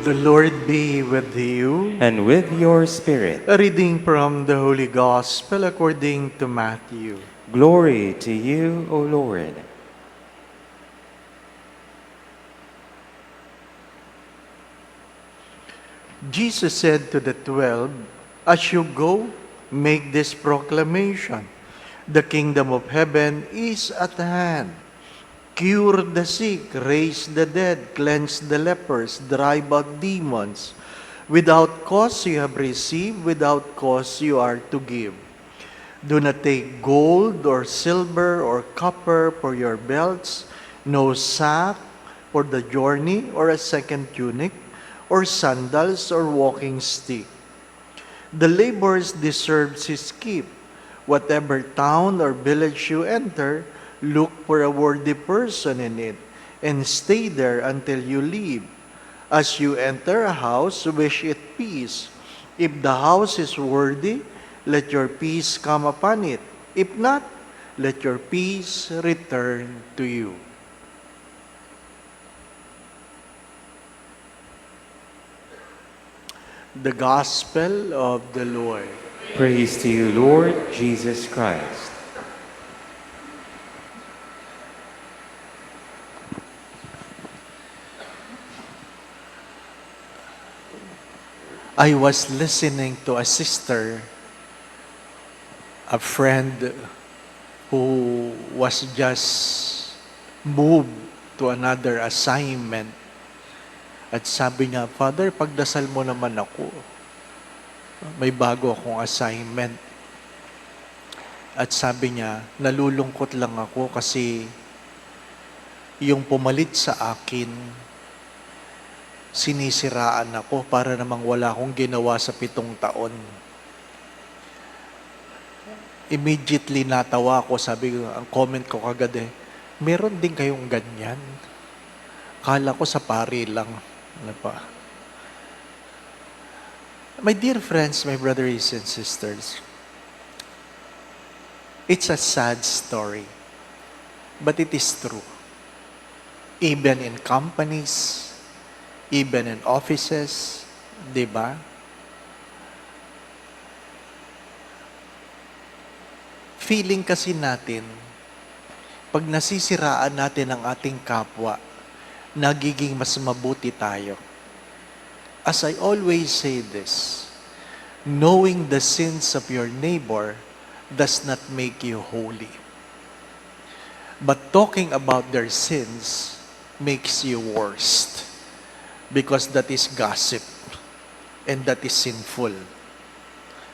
The Lord be with you. and with your spirit. A reading from the Holy Gospel according to Matthew. Glory to you, O Lord. Jesus said to the 12, "As you go, make this proclamation. The kingdom of heaven is at hand. Cure the sick, raise the dead, cleanse the lepers, drive out demons. Without cause you have received, without cause you are to give. Do not take gold or silver or copper for your belts, no sack for the journey or a second tunic, or sandals or walking stick. The laborers deserves his keep. Whatever town or village you enter, look for a worthy person in it, and stay there until you leave. As you enter a house, wish it peace. If the house is worthy, let your peace come upon it. If not, let your peace return to you." The Gospel of the Lord. Praise to you, Lord Jesus Christ. I was listening to a sister, a friend who was just moved to another assignment. At sabi niya, "Father, pagdasal mo naman ako. May bago akong assignment." At sabi niya, "Nalulungkot lang ako kasi yung pumalit sa akin, sinisiraan ako para namang wala akong ginawa sa 7 taon." Immediately natawa ako, sabi ko, ang comment ko kagad meron din kayong ganyan? Kala ko sa pari lang. Ano pa? My dear friends, my brothers and sisters, it's a sad story, but it is true. Even in companies, even in offices, di ba? Feeling kasi natin, pag nasisiraan natin ang ating kapwa, nagiging mas mabuti tayo. As I always say this, knowing the sins of your neighbor does not make you holy. But talking about their sins makes you worst, because that is gossip and that is sinful.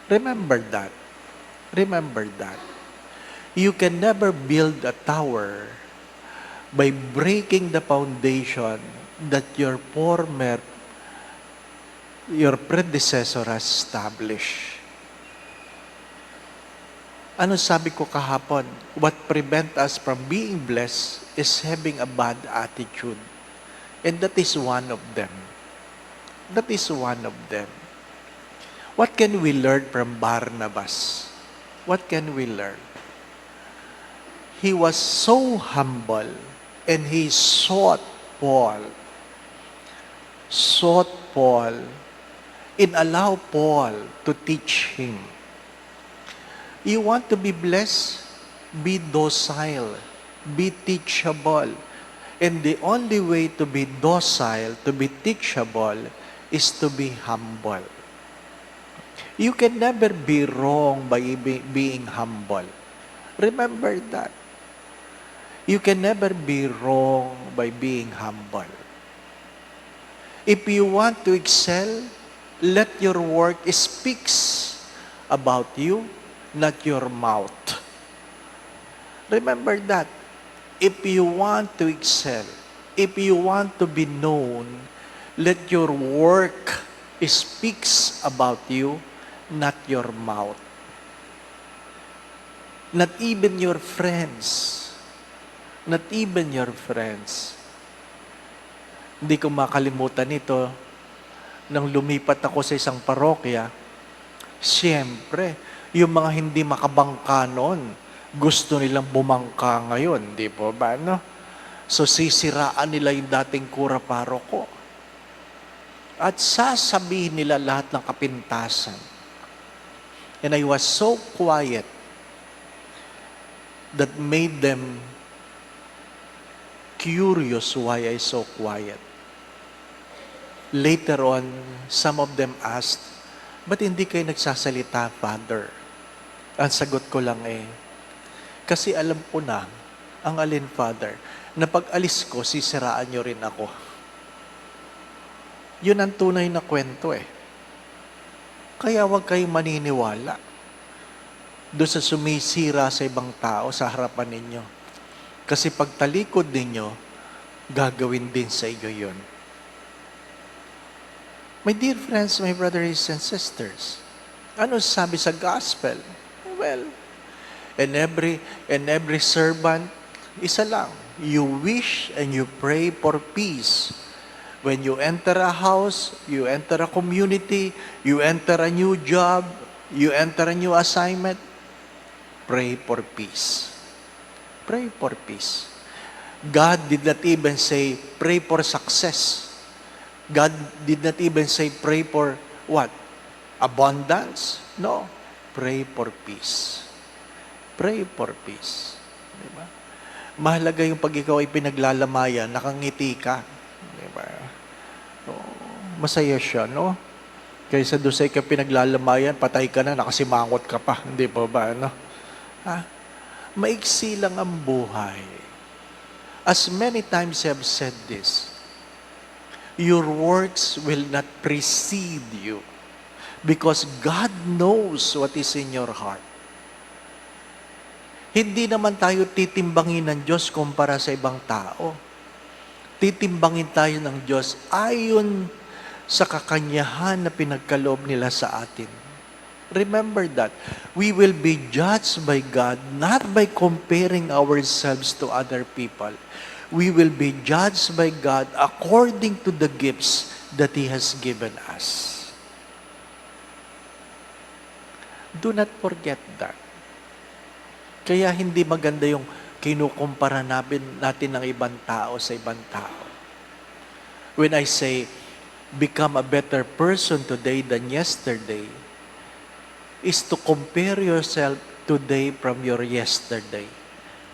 Remember that. Remember that. You can never build a tower by breaking the foundation that your predecessor has established. Ano sabi ko kahapon? What prevent us from being blessed is having a bad attitude. And that is one of them. That is one of them. What can we learn from Barnabas? What can we learn? He was so humble and he sought Paul and allowed Paul to teach him. You want to be blessed? Be docile, be teachable. And the only way to be docile, to be teachable, is to be humble. You can never be wrong by being humble. Remember that. You can never be wrong by being humble. If you want to excel, let your work speaks about you, not your mouth. Remember that. If you want to excel, if you want to be known, let your work speaks about you, not your mouth. Not even your friends. Not even your friends. Hindi ko makalimutan ito. Nang lumipat ako sa isang parokya, siyempre, yung mga hindi makabangka noon, gusto nilang bumangka ngayon, di po ba, no? So, sisiraan nila yung dating kura paroko. At sasabihin nila lahat ng kapintasan. And I was so quiet that made them curious why I so quiet. Later on, some of them asked, ba't hindi kayo nagsasalita, Father? Ang sagot ko lang kasi alam ko na, ang alin, Father, na pag alis ko, sisiraan nyo rin ako. Yun ang tunay na kwento Kaya huwag kayong maniniwala doon sa sumisira sa ibang tao sa harapan ninyo. Kasi pag talikod ninyo, gagawin din sa iyo yun. My dear friends, my brothers and sisters, ano sabi sa gospel? Well, and every servant, isa lang. You wish and you pray for peace. When you enter a house, you enter a community, you enter a new job, you enter a new assignment, pray for peace. Pray for peace. God did not even say, pray for success. God did not even say, pray for what? Abundance? No. Pray for peace. Pray for peace. Diba? Mahalaga yung pag ikaw ay pinaglalamayan, nakangiti ka. Diba? Masaya siya, no? Kaysa doon sa ikaw pinaglalamayan, patay ka na, nakasimangot ka pa. Hindi pa ba, no? Maiksi lang ang buhay. As many times I have said this, your works will not precede you because God knows what is in your heart. Hindi naman tayo titimbangin ng Diyos kumpara sa ibang tao. Titimbangin tayo ng Diyos ayon sa kakanyahan na pinagkaloob nila sa atin. Remember that. We will be judged by God not by comparing ourselves to other people. We will be judged by God according to the gifts that He has given us. Do not forget that. Kaya hindi maganda yung kinukumpara natin ng ibang tao sa ibang tao. When I say, become a better person today than yesterday, is to compare yourself today from your yesterday,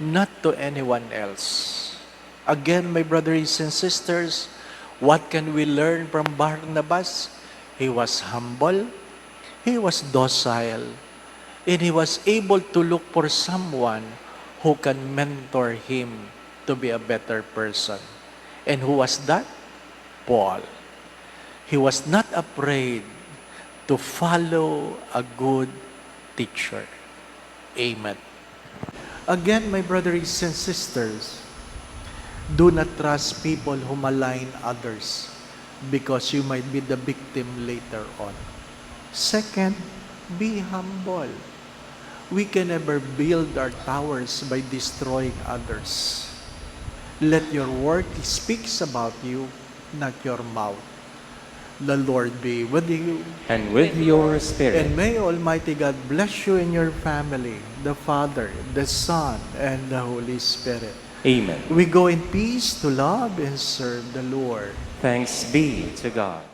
not to anyone else. Again, my brothers and sisters, what can we learn from Barnabas? He was humble, he was docile, and he was able to look for someone who can mentor him to be a better person. And who was that? Paul. He was not afraid to follow a good teacher. Amen. Again, my brothers and sisters, do not trust people who malign others because you might be the victim later on. Second, be humble. We can never build our towers by destroying others. Let your work speaks about you, not your mouth. The Lord be with you. And with your spirit. And may Almighty God bless you and your family, the Father, the Son, and the Holy Spirit. Amen. We go in peace to love and serve the Lord. Thanks be to God.